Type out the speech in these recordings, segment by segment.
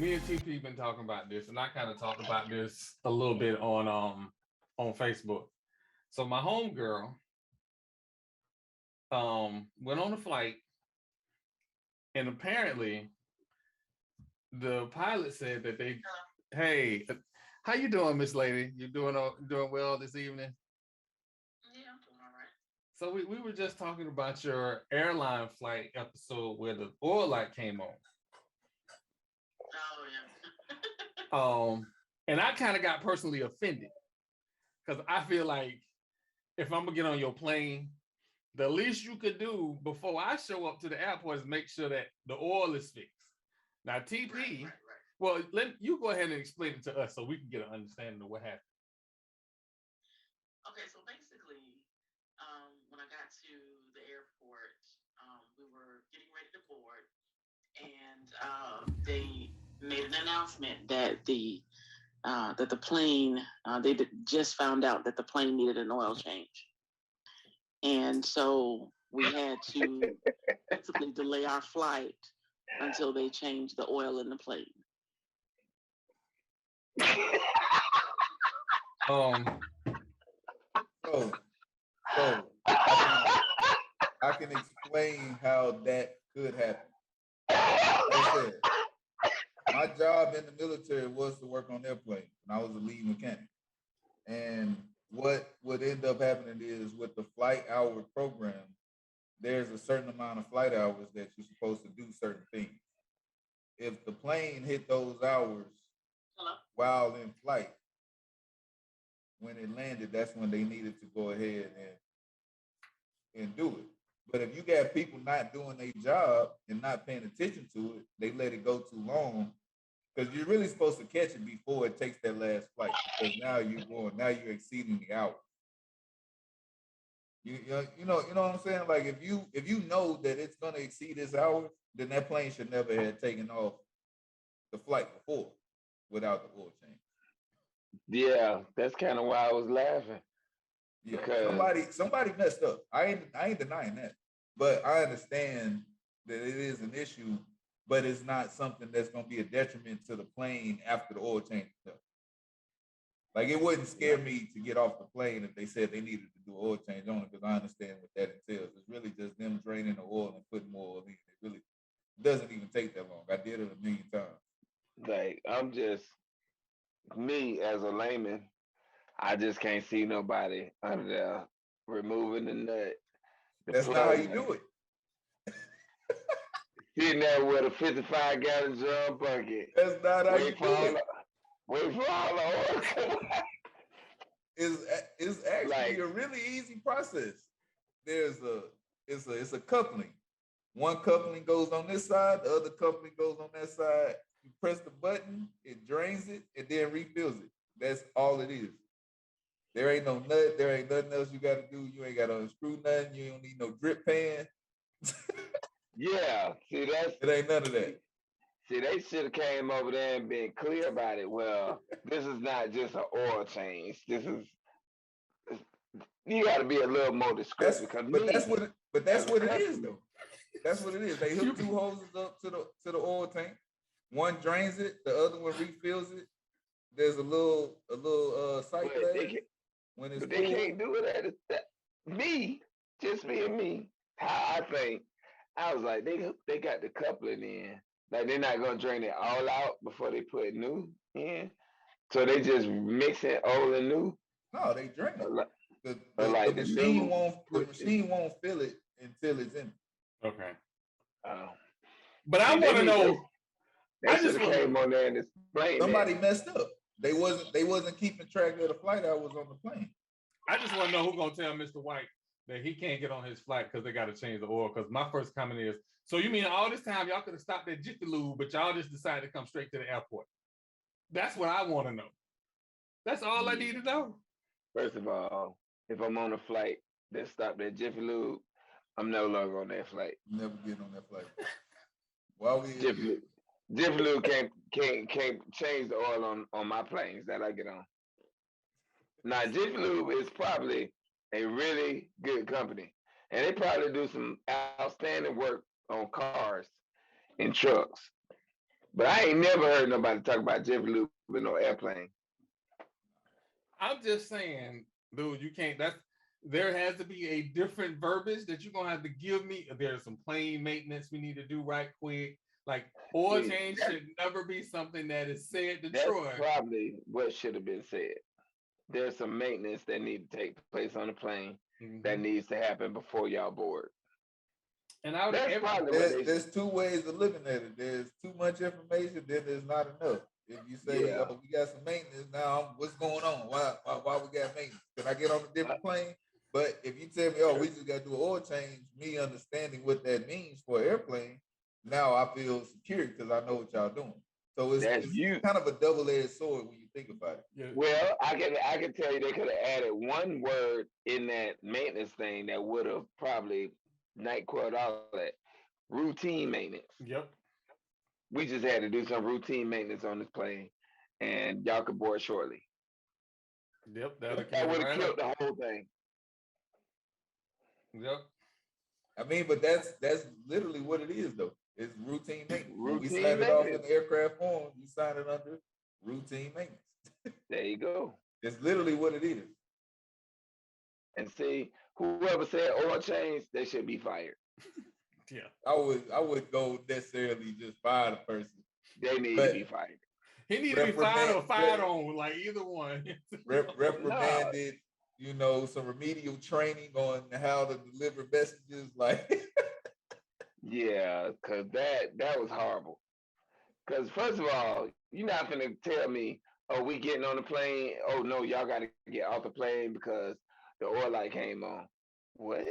me and TP been talking about this, and I kind of talked about this a little bit on Facebook. So my homegirl went on a flight, and apparently the pilot said that they, hey, how you doing, Miss Lady? You doing well this evening? Yeah, I'm doing all right. So we were just talking about your airline flight episode where the oil light came on. Oh yeah. And I kind of got personally offended because I feel like if I'm gonna get on your plane, the least you could do before I show up to the airport is make sure that the oil is fixed. Now, TP, Right. well, let you go ahead and explain it to us so we can get an understanding of what happened. Okay, so basically, when I got to the airport, we were getting ready to board, and they made an announcement that the plane just found out that the plane needed an oil change, and so we had to basically delay our flight until they changed the oil in the plane. Um, So, so I can explain how that could happen. Like I said, my job in the military was to work on airplanes, and I was a lead mechanic. And what would end up happening is with the flight hour program, there's a certain amount of flight hours that you're supposed to do certain things. If the plane hit those hours Hello. while in flight, when it landed, that's when they needed to go ahead and do it. But if you got people not doing their job and not paying attention to it, they let it go too long because you're really supposed to catch it before it takes that last flight. Because now you're exceeding the hour. You know what I'm saying? Like if you know that it's gonna exceed this hour, then that plane should never have taken off the flight before without the oil change. Yeah, that's kind of why I was laughing Yeah, because somebody messed up. I ain't denying that, but I understand that it is an issue, but it's not something that's gonna be a detriment to the plane after the oil change is done. Like it wouldn't scare me to get off the plane if they said they needed to do oil change on it because I understand what that entails. It's really just them draining the oil and putting more oil in. It really doesn't even take that long. I did it a million times. like I'm just me as a layman. I just can't see nobody under there removing the nut, the That's not how plug you nut, do it. sitting there with a 55-gallon drum bucket, That's not how you wait for do all it. the wait for all the oil. to come out. It's actually Like a really easy process. There's a it's a coupling. One coupling goes on this side, the other coupling goes on that side. You press the button, it drains it, and then refills it. That's all it is. There ain't no nut. There ain't nothing else you got to do. You ain't got to unscrew nothing. You don't need no drip pan. yeah, see that's It ain't none of see, that. see they should have came over there and been clear about it. Well, this is not just an oil change. This is you got to be a little more That's descriptive because but that's me that's as a what it is customer, though. That's what it is. They you hook two hoses up to the oil tank. One drains it, the other one refills it. There's a little sight but they glass can when it's but they full. can't do it at me, just being me. How I think, I was like, they got the coupling in. Like they're not gonna drain it all out before they put new in. So they just mixing old and new. No, they drain Or it. like, The, or the the like the machine new won't the pushing. machine won't fill it until it's in. okay, Uh, but I see, want to know. they I should just have want to. came on there and explained that. Somebody messed up. They wasn't keeping track of the flight hours on the plane. I just want to know who's gonna tell Mr. White that he can't get on his flight because they got to change the oil. Because my first comment is, so you mean all this time y'all could have stopped at Jiffy Lube, but y'all just decided to come straight to the airport? That's what I want to know. That's all I need to Yeah. know. First of all, if I'm on a flight that stopped at Jiffy Lube, I'm no longer on that flight. Never get on that flight. While we Jiffy Lube, Jiffy Lube can't change the oil on my planes that I get on. Now Jiffy Lube is probably a really good company, and they probably do some outstanding work on cars and trucks. But I ain't never heard nobody talk about Jiffy Lube with no airplane. I'm just saying, dude, you can't. There has to be a different verbiage that you're gonna have to give me. There's some plane maintenance we need to do right quick. Like oil change should never be something that is said to Troy. That's probably what should have been said. There's some maintenance that need to take place on the plane that needs to happen before y'all board. And there's two ways of looking at it. There's too much information, then there's not enough. If you say, "Oh, we got some maintenance now," what's going on? Why we got maintenance? Can I get on a different plane? But if you tell me, "Oh, we just got to do an oil change," me understanding what that means for an airplane, now I feel secure because I know what y'all doing. So it's kind of a double-edged sword when you think about it. Yeah. Well, I can tell you they could have added one word in that maintenance thing that would have probably NyQuil all that. Routine maintenance. Yep. We just had to do some routine maintenance on this plane, and y'all could board shortly. Yep, that would have killed the whole thing. Yep. I mean, but that's literally what it is, though. It's routine maintenance. When we sign it off in aircraft form, you sign it under routine maintenance. There you go. It's literally what it is. And see, whoever said oil change, they should be fired. Yeah. I would go necessarily just fire the person. They need to be fired. He needs to be fired or fired on, like either one. Reprimanded, some remedial training on how to deliver messages, like. Yeah, because that was horrible. Because first of all, you're not gonna tell me, "Oh, we getting on the plane. Oh no, y'all got to get off the plane because the oil light came on." What?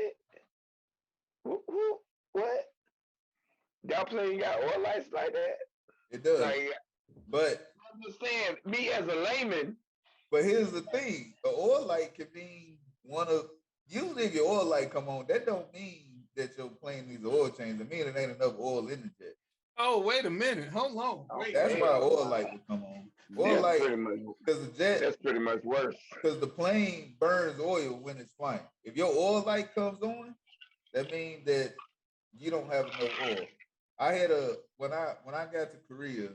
What? Y'all plane got oil lights like that? It does. But I understand me as a layman. But here's the thing: the oil light can mean usually if your oil light come on, that don't mean that your plane needs an oil change. It means it ain't enough oil in the jet. Oh, wait a minute. Hold on. That's why oil light would come on. Oil light, because the jet. That's pretty much worse. Because the plane burns oil when it's flying. If your oil light comes on, that means that you don't have enough oil. I had when I got to Korea,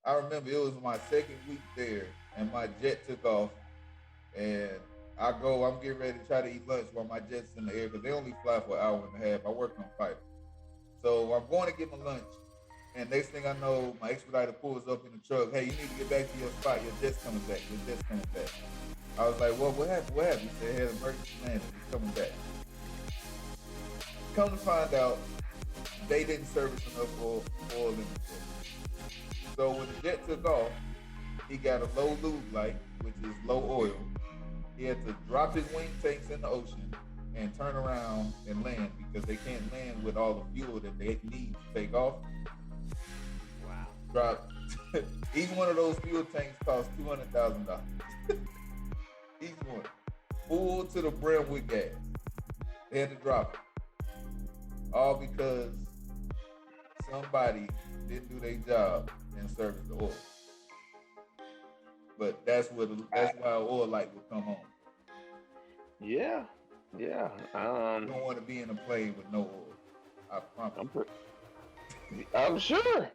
I remember it was my second week there, and my jet took off, and I'm getting ready to try to eat lunch while my jet's in the air because they only fly for an hour and a half. I work on fighter, so I'm going to get my lunch, and next thing I know, my expediter pulls up in the truck. "Hey, you need to get back to your spot. Your jet's coming back. Your jet's coming back." I was like, "Well, what happened? What happened?" He said, "Had an emergency landing. It's coming back." Come to find out, they didn't service enough oil in the jet. So when the jet took off, he got a low lube light, which is low oil. He had to drop his wing tanks in the ocean and turn around and land because they can't land with all the fuel that they need to take off. Wow. Each one of those fuel tanks costs $200,000. Each one. Full to the brim with gas. They had to drop it. All because somebody didn't do their job and service the oil. But that's why oil light will come on. Yeah. You don't want to be in a plane with no oil. I promise. I'm sure.